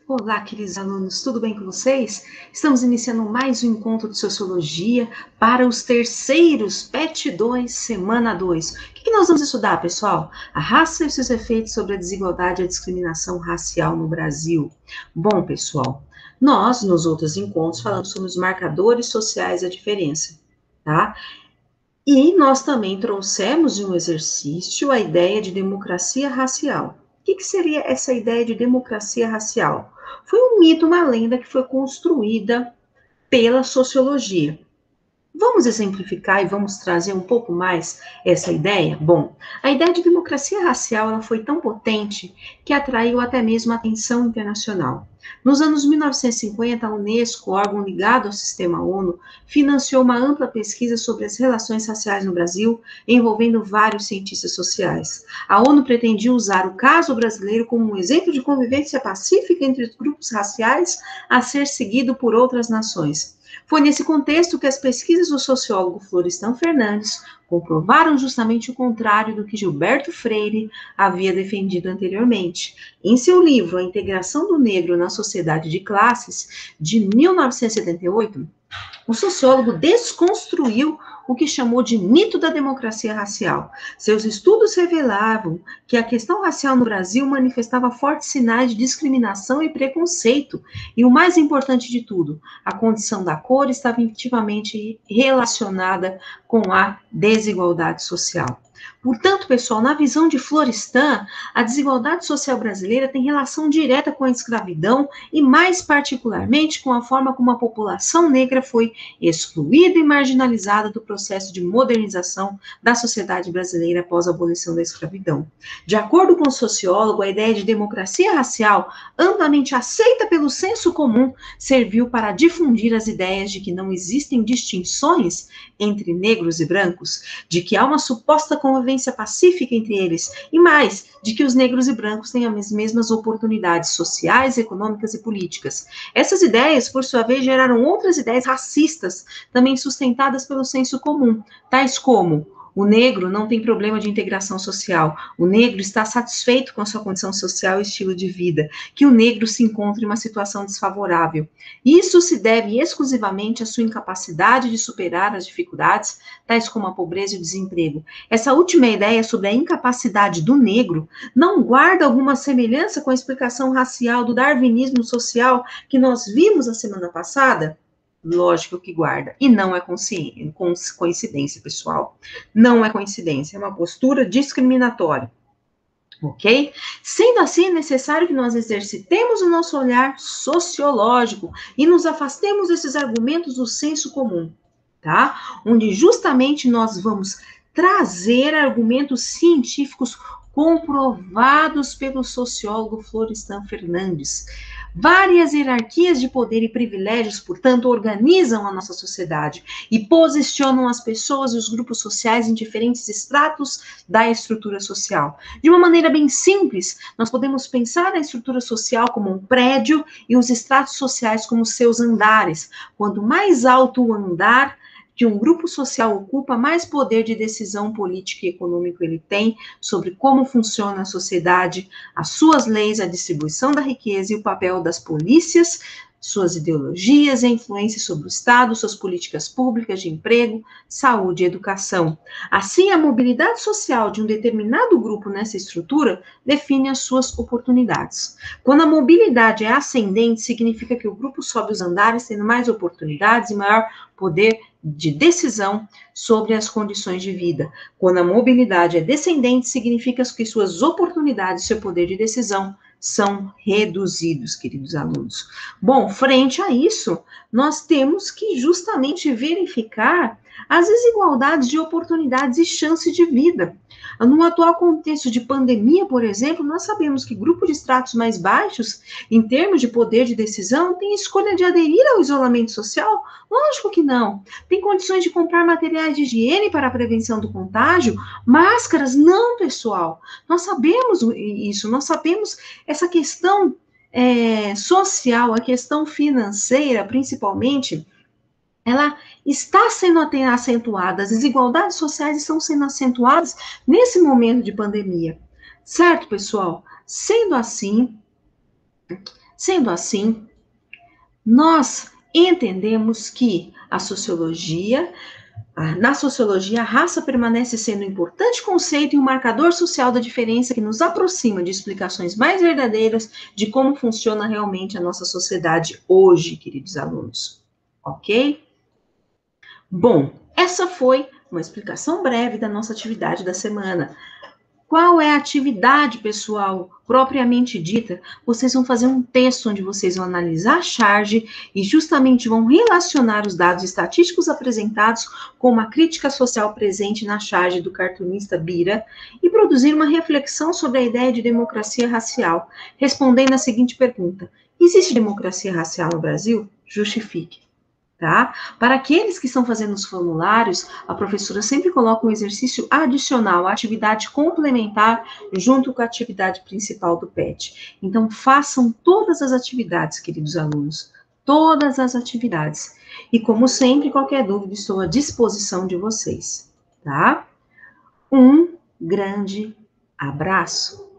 Olá, queridos alunos, tudo bem com vocês? Estamos iniciando mais um encontro de Sociologia para os terceiros, PET 2, semana 2. O que nós vamos estudar, pessoal? A raça e seus efeitos sobre a desigualdade e a discriminação racial no Brasil. Bom, pessoal, nós, nos outros encontros, falamos sobre os marcadores sociais da diferença, tá? E nós também trouxemos de um exercício a ideia de democracia racial. O que seria essa ideia de democracia racial? Foi um mito, uma lenda que foi construída pela sociologia. Vamos exemplificar e vamos trazer um pouco mais essa ideia? Bom, a ideia de democracia racial ela foi tão potente que atraiu até mesmo a atenção internacional. Nos anos 1950, a Unesco, órgão ligado ao sistema ONU, financiou uma ampla pesquisa sobre as relações raciais no Brasil, envolvendo vários cientistas sociais. A ONU pretendia usar o caso brasileiro como um exemplo de convivência pacífica entre os grupos raciais a ser seguido por outras nações. Foi nesse contexto que as pesquisas do sociólogo Florestan Fernandes comprovaram justamente o contrário do que Gilberto Freire havia defendido anteriormente. Em seu livro A Integração do Negro na Sociedade de Classes, de 1978, o sociólogo desconstruiu o que chamou de mito da democracia racial. Seus estudos revelavam que a questão racial no Brasil manifestava fortes sinais de discriminação e preconceito. E o mais importante de tudo, a condição da cor estava intimamente relacionada com a desigualdade social. Portanto, pessoal, na visão de Florestan, a desigualdade social brasileira tem relação direta com a escravidão e, mais particularmente, com a forma como a população negra foi excluída e marginalizada do processo de modernização da sociedade brasileira após a abolição da escravidão. De acordo com o sociólogo, a ideia de democracia racial, amplamente aceita pelo senso comum, serviu para difundir as ideias de que não existem distinções entre negros e brancos, de que há uma suposta convivência pacífica entre eles, e mais, de que os negros e brancos têm as mesmas oportunidades sociais, econômicas e políticas. Essas ideias, por sua vez, geraram outras ideias racistas, também sustentadas pelo senso comum, tais como: o negro não tem problema de integração social, o negro está satisfeito com a sua condição social e estilo de vida, que o negro se encontra em uma situação desfavorável. Isso se deve exclusivamente à sua incapacidade de superar as dificuldades, tais como a pobreza e o desemprego. Essa última ideia sobre a incapacidade do negro não guarda alguma semelhança com a explicação racial do darwinismo social que nós vimos a semana passada? Lógico que guarda. E não é coincidência, pessoal. Não é coincidência, é uma postura discriminatória. Ok? Sendo assim, é necessário que nós exercitemos o nosso olhar sociológico e nos afastemos desses argumentos do senso comum, tá? Onde justamente nós vamos trazer argumentos científicos comprovados pelo sociólogo Florestan Fernandes. Várias hierarquias de poder e privilégios, portanto, organizam a nossa sociedade e posicionam as pessoas e os grupos sociais em diferentes estratos da estrutura social. De uma maneira bem simples, nós podemos pensar a estrutura social como um prédio e os estratos sociais como seus andares. Quanto mais alto o andar que um grupo social ocupa, mais poder de decisão política e econômico ele tem sobre como funciona a sociedade, as suas leis, a distribuição da riqueza e o papel das polícias, suas ideologias e influência sobre o Estado, suas políticas públicas de emprego, saúde e educação. Assim, a mobilidade social de um determinado grupo nessa estrutura define as suas oportunidades. Quando a mobilidade é ascendente, significa que o grupo sobe os andares, tendo mais oportunidades e maior poder de decisão sobre as condições de vida. Quando a mobilidade é descendente, significa que suas oportunidades e seu poder de decisão são reduzidos, queridos alunos. Bom, frente a isso, nós temos que justamente verificar as desigualdades de oportunidades e chances de vida. No atual contexto de pandemia, por exemplo, nós sabemos que grupos de estratos mais baixos, em termos de poder de decisão, têm escolha de aderir ao isolamento social? Lógico que não. Tem condições de comprar materiais de higiene para a prevenção do contágio? Máscaras? Não, pessoal. Nós sabemos isso, nós sabemos essa questão social, a questão financeira, principalmente, ela está sendo acentuada, as desigualdades sociais estão sendo acentuadas nesse momento de pandemia. Certo, pessoal? Sendo assim, Sendo assim, nós entendemos que na sociologia, a raça permanece sendo um importante conceito e um marcador social da diferença que nos aproxima de explicações mais verdadeiras de como funciona realmente a nossa sociedade hoje, queridos alunos. Ok? Bom, essa foi uma explicação breve da nossa atividade da semana. Qual é a atividade, pessoal, propriamente dita? Vocês vão fazer um texto onde vocês vão analisar a charge e justamente vão relacionar os dados estatísticos apresentados com uma crítica social presente na charge do cartunista Bira e produzir uma reflexão sobre a ideia de democracia racial, respondendo a seguinte pergunta: existe democracia racial no Brasil? Justifique. Tá? Para aqueles que estão fazendo os formulários, a professora sempre coloca um exercício adicional, a atividade complementar, junto com a atividade principal do PET. Então, façam todas as atividades, queridos alunos, todas as atividades. E, como sempre, qualquer dúvida, estou à disposição de vocês, tá? Um grande abraço.